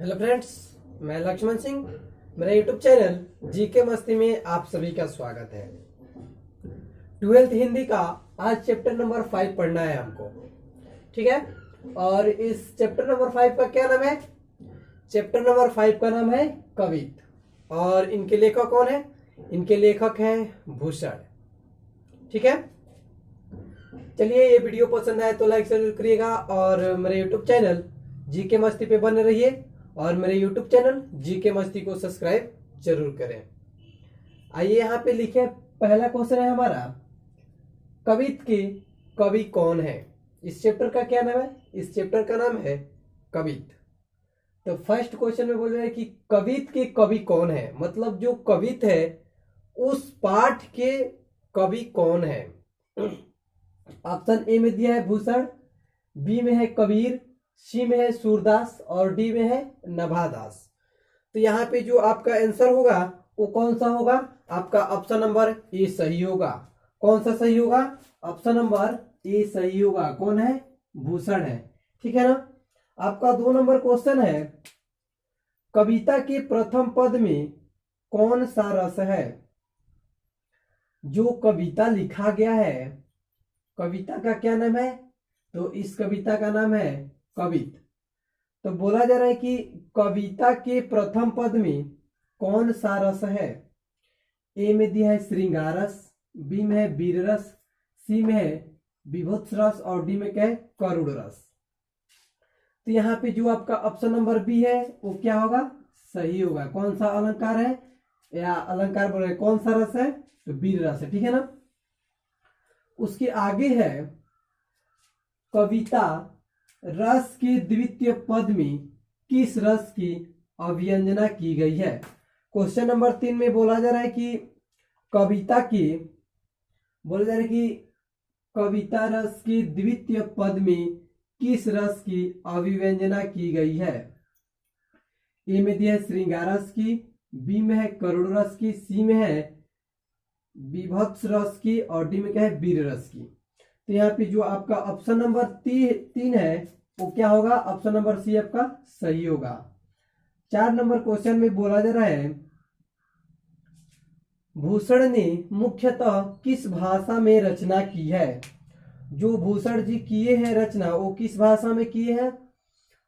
Hello friends, मैं लक्ष्मण सिंह। मेरे YouTube channel GK मस्ती में आप सभी का स्वागत है। 12th हिंदी का आज चैप्टर नंबर 5 पढ़ना है हमको, ठीक है। और इस चैप्टर नंबर 5 का क्या नाम है? चैप्टर नंबर 5 का नाम है कवित। और इनके लेखक कौन है? इनके लेखक हैं भूषण, ठीक है। चलिए, ये वीडियो पसंद आए तो लाइक जरूर करिएगा और मेरे यूट्यूब चैनल जीके मस्ती पे बने रहिए और मेरे YouTube चैनल जीके मस्ती को सब्सक्राइब जरूर करें। आइए, यहाँ पे लिखे पहला क्वेश्चन है हमारा, कवित के कवि कौन है? इस चैप्टर का क्या नाम है? इस चैप्टर का नाम है कवित। तो फर्स्ट क्वेश्चन में बोल रहे हैं कि कवित के कवि कौन है, मतलब जो कवित है उस पाठ के कवि कौन है। ऑप्शन ए में दिया है भूषण, बी में है कबीर, सी में है सूरदास और डी में है नभादास। तो यहाँ पे जो आपका आंसर होगा वो कौन सा होगा? आपका ऑप्शन नंबर ए सही होगा। कौन सा सही होगा? ऑप्शन नंबर ए सही होगा। कौन है? भूषण है, ठीक है ना। आपका 2 नंबर क्वेश्चन है, कविता के प्रथम पद में कौन सा रस है? जो कविता लिखा गया है, कविता का क्या नाम है? तो इस कविता का नाम है कवित। तो बोला जा रहा है कि कविता के प्रथम पद में कौन सा रस है? ए में दिया है श्रृंगार रस, बी में है वीर रस, सी में है विभत्स रस और डी में क्या है? करुण रस। तो यहाँ पे जो आपका ऑप्शन नंबर बी है वो क्या होगा? सही होगा। कौन सा अलंकार है या अलंकार बोल रहे, कौन सा रस है? तो वीर रस है, ठीक है ना। उसके आगे है, कविता रस के द्वितीय पद में किस रस की अभिव्यंजना की गई है? क्वेश्चन नंबर 3 में बोला जा रहा है कि कविता के बोला जा रहा है कि कविता रस के द्वितीय पद में किस रस की अभिव्यंजना की गई है? ए में दिया है श्रृंगार रस की, बी में है करुण रस की, सी में है विभत्स रस की और डी में क्या है? वीर रस की। तो यहाँ पे जो आपका ऑप्शन नंबर 3 है वो क्या होगा? ऑप्शन नंबर सी आपका सही होगा। 4 नंबर क्वेश्चन में बोला जा रहा है, भूषण ने मुख्यतः किस भाषा में रचना की है? जो भूषण जी किए हैं रचना वो किस भाषा में किए हैं?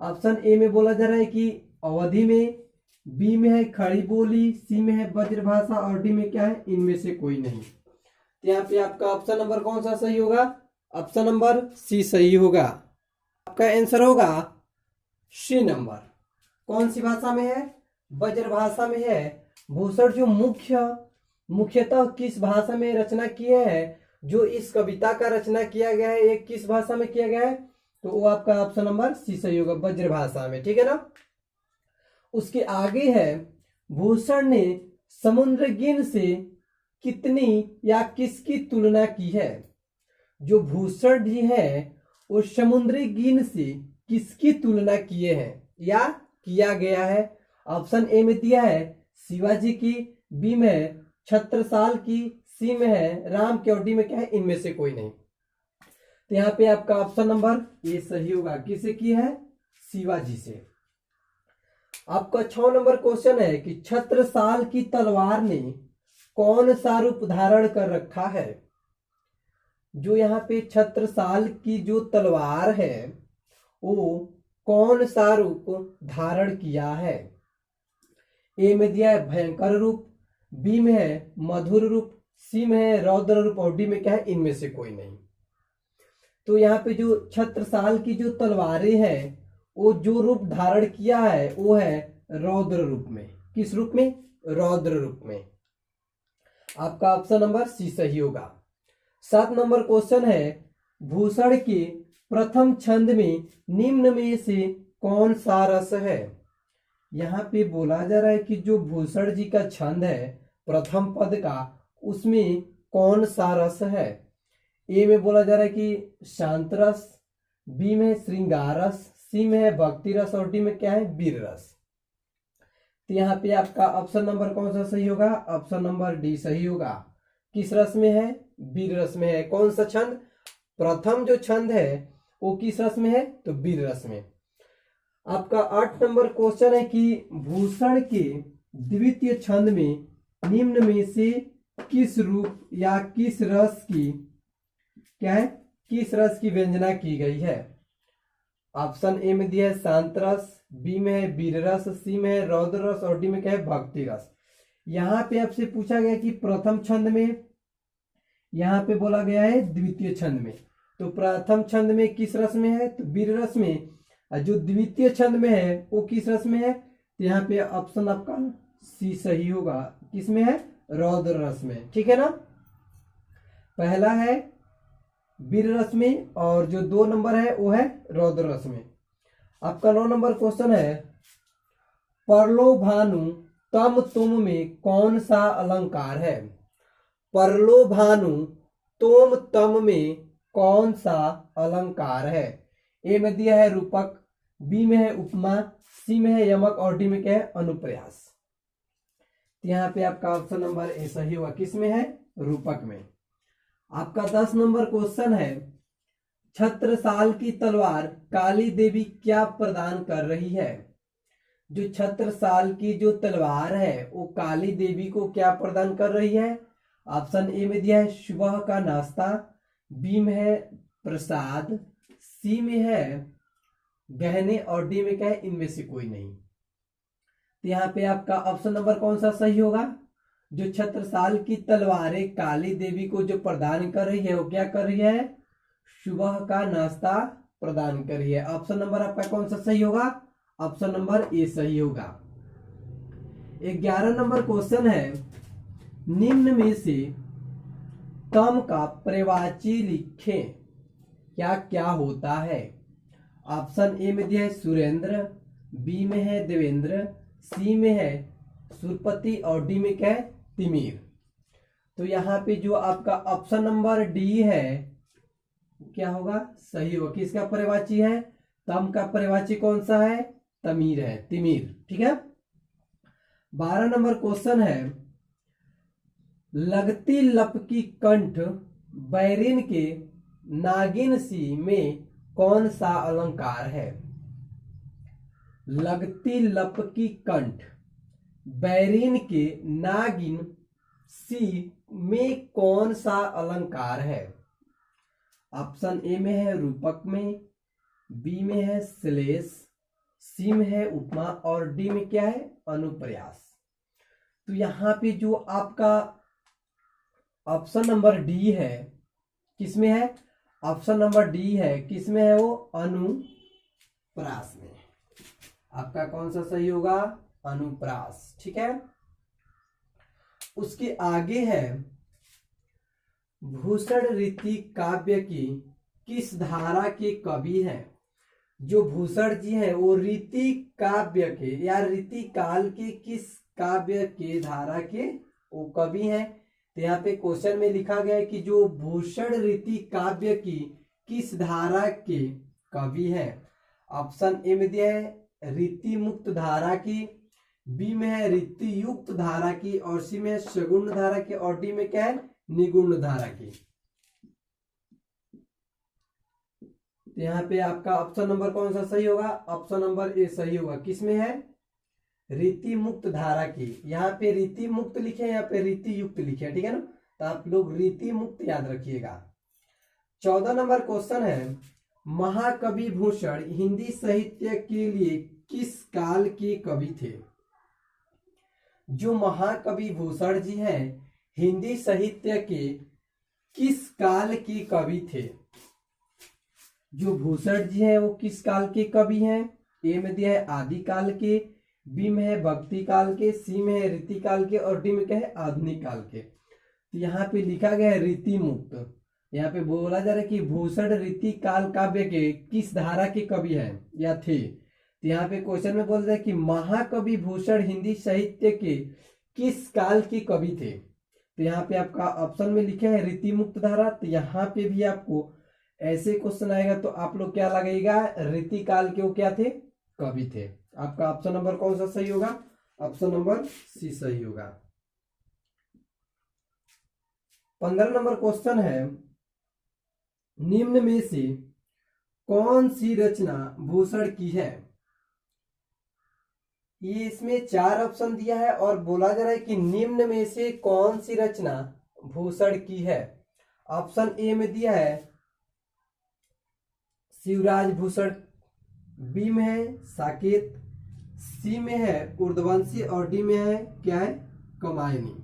ऑप्शन ए में बोला जा रहा है कि अवधी में, बी में है खड़ी बोली, सी में है ब्रजभाषा और डी में क्या है? इनमें से कोई नहीं। तो यहाँ पे आपका ऑप्शन नंबर कौन सा सही होगा? ऑप्शन नंबर सी सही होगा। आपका आंसर होगा सी नंबर। कौन सी भाषा में है? ब्रजभाषा में है। भूषण जो मुख्यतः किस भाषा में रचना किए हैं, जो इस कविता का रचना किया गया है, एक किस भाषा में किया गया है? तो वो आपका ऑप्शन नंबर सी सही होगा, ब्रजभाषा में, ठीक है ना। उसके आगे है, भूषण ने समुद्रगिन से कितनी या किसकी तुलना की है? जो भूषण जी है वो समुद्री गिन से किसकी तुलना किए हैं या किया गया है? ऑप्शन ए में दिया है शिवाजी की, बी में है छत्रसाल की, सी में है राम की और डी में क्या है? इनमें से कोई नहीं। तो यहाँ पे आपका ऑप्शन नंबर ए सही होगा। किसे की है? शिवाजी से। आपका 6 नंबर क्वेश्चन है कि छत्रसाल की तलवार ने कौन सा रूप धारण कर रखा है? जो यहाँ पे छत्रसाल की जो तलवार है वो कौन सा रूप धारण किया है? ए में दिया है भयंकर रूप, बी में है मधुर रूप, सी में है रौद्र रूप और डी में क्या है? इनमें से कोई नहीं। तो यहाँ पे जो छत्रसाल की जो तलवारें हैं वो जो रूप धारण किया है वो है रौद्र रूप में। किस रूप में? रौद्र रूप में। आपका ऑप्शन नंबर सी सही होगा। 7 नंबर क्वेश्चन है, भूषण के प्रथम छंद में निम्न में से कौन सा रस है? यहाँ पे बोला जा रहा है कि जो भूषण जी का छंद है प्रथम पद का, उसमें कौन सा रस है? ए में बोला जा रहा है कि शांत रस, बी में श्रृंगार रस, सी में है भक्ति रस और डी में क्या है? वीर रस। तो यहाँ पे आपका ऑप्शन नंबर कौन सा सही होगा? ऑप्शन नंबर डी सही होगा। किस रस में है? वीर रस में है। कौन सा छंद? प्रथम जो छंद है वो किस रस में है? तो वीर रस में। आपका 8 नंबर क्वेश्चन है कि भूषण के द्वितीय छंद में निम्न में से किस रूप या किस रस की क्या है, किस रस की व्यंजना की गई है। ऑप्शन ए में दिया है शांत रस, बी में है वीर रस, सी में है रौद्र रस और डी में क्या है भक्ति रस। यहाँ पे आपसे पूछा गया कि प्रथम छंद में, यहाँ पे बोला गया है द्वितीय छंद में, तो प्रथम छंद में किस रस में है, तो वीर रस में। और जो द्वितीय छंद में है वो किस रस में है, तो यहाँ पे ऑप्शन आपका सी सही होगा। किस में है, रौद्र रस में। ठीक है ना, पहला है वीर रस में और जो 2 नंबर है वो है रौद्र रस में। आपका 9 नंबर क्वेश्चन है परलोभानु तम तुम में कौन सा अलंकार है। परलोभानु तुम तम में कौन सा अलंकार है। ए में दिया है रूपक, बी में है उपमा, सी में है यमक और डी में क्या है अनुप्रयास। यहाँ पे आपका ऑप्शन नंबर ए सही होगा। किस में है, रूपक में। आपका 10 नंबर क्वेश्चन है छत्रसाल की तलवार काली देवी क्या प्रदान कर रही है। जो छत्रसाल की जो तलवार है वो काली देवी को क्या प्रदान कर रही है। ऑप्शन ए में दिया है सुबह का नाश्ता, बी में है प्रसाद, सी में है गहने और डी में क्या है इनमें से कोई नहीं। तो यहाँ पे आपका ऑप्शन नंबर कौन सा सही होगा। जो छत्रसाल की तलवारें काली देवी को जो प्रदान कर रही है वो क्या कर रही है, सुबह का नाश्ता प्रदान कर रही है। ऑप्शन नंबर आपका कौन सा सही होगा, ऑप्शन नंबर ए सही होगा। 11 नंबर क्वेश्चन है निम्न में से तम का प्रवाची लिखें, क्या क्या होता है। ऑप्शन ए में दिया है सुरेंद्र, बी में है देवेंद्र, सी में है सुरपति और डी में क्या है तिमिर। तो यहाँ पे जो आपका ऑप्शन नंबर डी है क्या होगा, सही होगा। किसका पर्यायवाची है, तम का पर्यायवाची कौन सा है, तमीर है, तिमिर। ठीक है। 12 नंबर क्वेश्चन है लगती लपकी कंठ बैरिन के नागिन सी में कौन सा अलंकार है। लगती लपकी कंठ बैरिन के नागिन सी में कौन सा अलंकार है। ऑप्शन ए में है रूपक में, बी में है श्लेष, सी में है उपमा और डी में क्या है अनुप्रयास। तो यहाँ पे जो आपका ऑप्शन नंबर डी है किसमें है, ऑप्शन नंबर डी है किसमें है वो अनुप्रास में। आपका कौन सा सही होगा, अनुप्रास। ठीक है। उसके आगे है भूषण रीति काव्य की किस धारा के कवि हैं। जो भूषण जी हैं वो रीति काव्य के या रीति काल के किस काव्य के धारा के वो कवि हैं। तो यहाँ पे क्वेश्चन में लिखा गया है कि जो भूषण रीति काव्य की किस धारा के कवि हैं। ऑप्शन ए में दिया है रीति मुक्त धारा की, बी में है रीति युक्त धारा की और सी में है सगुण धारा की और डी में क्या है निगुण धारा की। तो यहाँ पे आपका ऑप्शन नंबर कौन सा सही होगा, ऑप्शन नंबर ए सही होगा। किसमें है, रीति मुक्त धारा की। यहाँ पे रीति मुक्त लिखे, यहाँ पे रीति युक्त लिखे, ठीक है ना। तो आप लोग रीति मुक्त याद रखिएगा। 14 नंबर क्वेश्चन है महाकवि भूषण हिंदी साहित्य के लिए किस काल के कवि थे। जो महाकवि भूषण जी हैं हिंदी साहित्य के किस काल के कवि थे। जो भूषण जी हैं वो किस काल के कवि हैं। ए में दिया है आदि काल के, बी में है भक्ति काल के, सी में है रीति काल के और डी में क्या है आधुनिक काल के। तो यहाँ पे लिखा गया है रीति मुक्त। यहाँ पे बोला जा रहा है कि भूषण रीति काल काव्य के किस धारा के कवि हैं या थे। तो यहाँ पे क्वेश्चन में बोल रहा है कि महाकवि भूषण हिंदी साहित्य के किस काल के कवि थे। तो यहाँ पे आपका ऑप्शन में लिखा है रीति मुक्त धारा। तो यहाँ पे भी आपको ऐसे क्वेश्चन आएगा तो आप लोग क्या लगाइएगा, रीति काल के वो क्या थे, कवि थे। आपका ऑप्शन नंबर कौन सा सही होगा, ऑप्शन नंबर सी सही होगा। 15 नंबर क्वेश्चन है निम्न में से कौन सी रचना भूषण की है। ये इसमें 4 ऑप्शन दिया है और बोला जा रहा है कि निम्न में से कौन सी रचना भूषण की है। ऑप्शन ए में दिया है शिवराज भूषण, बी में है साकेत, सी में है उर्दवंशी और डी में है क्या है कमायनी।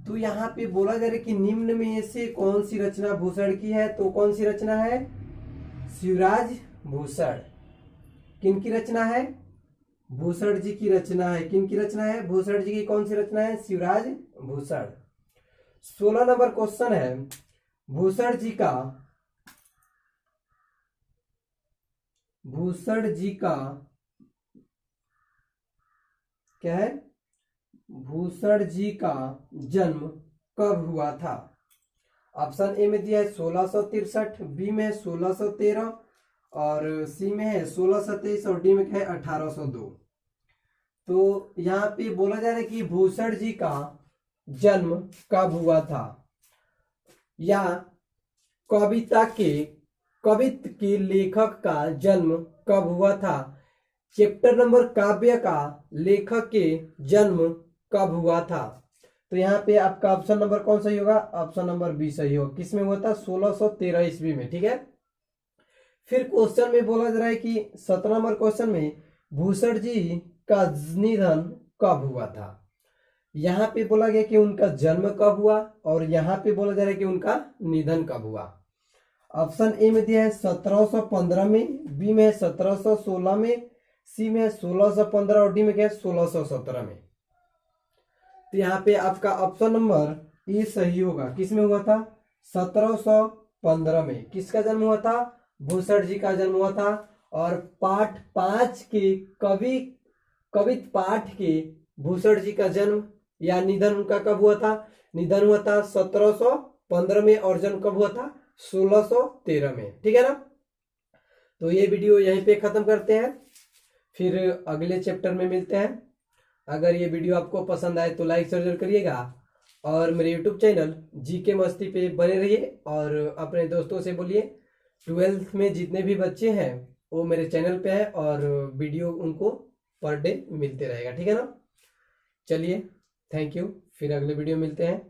तो यहाँ पे बोला जा रहा है कि निम्न में से कौन सी रचना भूषण की है, तो कौन सी रचना है शिवराज भूषण। किन की रचना है, भूषण जी की रचना है। किन की रचना है, भूषण जी की कौन सी रचना है, शिवराज भूषण। 16 नंबर क्वेश्चन है, भूषण जी का क्या है, भूषण जी का जन्म कब हुआ था। ऑप्शन ए में दिया है 1663, बी में है 1613 और सी में है 1627 और डी में क्या है 1802। तो यहाँ पे बोला जा रहा है कि भूषण जी का जन्म कब हुआ था, या कवित्व के लेखक का जन्म कब हुआ था। चैप्टर नंबर काव्य का लेखक के जन्म कब हुआ था। तो यहाँ पे आपका ऑप्शन नंबर कौन सही होगा, ऑप्शन नंबर बी सही होगा। किसमें हुआ था, 1613 ईस्वी में। ठीक है, फिर क्वेश्चन में बोला जा रहा है कि 17 नंबर क्वेश्चन में भूषण जी का निधन कब हुआ था। यहाँ पे बोला गया कि उनका जन्म कब हुआ और यहाँ पे बोला जा रहा है कि उनका निधन कब हुआ। ऑप्शन ए में दिया है 1715 में, बी में है 1716 में, सी में है 1615 और डी में क्या है 1617 में। तो यहाँ पे आपका ऑप्शन नंबर ए सही होगा। किसमें हुआ था, 1715 में। किसका जन्म हुआ था, भूषण जी का जन्म हुआ था। और पाठ 5 के कवित पाठ के भूषण जी का जन्म या निधन उनका कब हुआ था, निधन हुआ था 1715 में और जन्म कब हुआ था 1613 में। ठीक है ना। तो ये वीडियो यहीं पे खत्म करते हैं, फिर अगले चैप्टर में मिलते हैं। अगर ये वीडियो आपको पसंद आए तो लाइक जरूर करिएगा और मेरे यूट्यूब चैनल जीके मस्ती पे बने रहिए और अपने दोस्तों से बोलिए। 12th में जितने भी बच्चे हैं वो मेरे चैनल पे है और वीडियो उनको पर डे मिलते रहेगा। ठीक है ना। चलिए, थैंक यू, फिर अगले वीडियो मिलते हैं।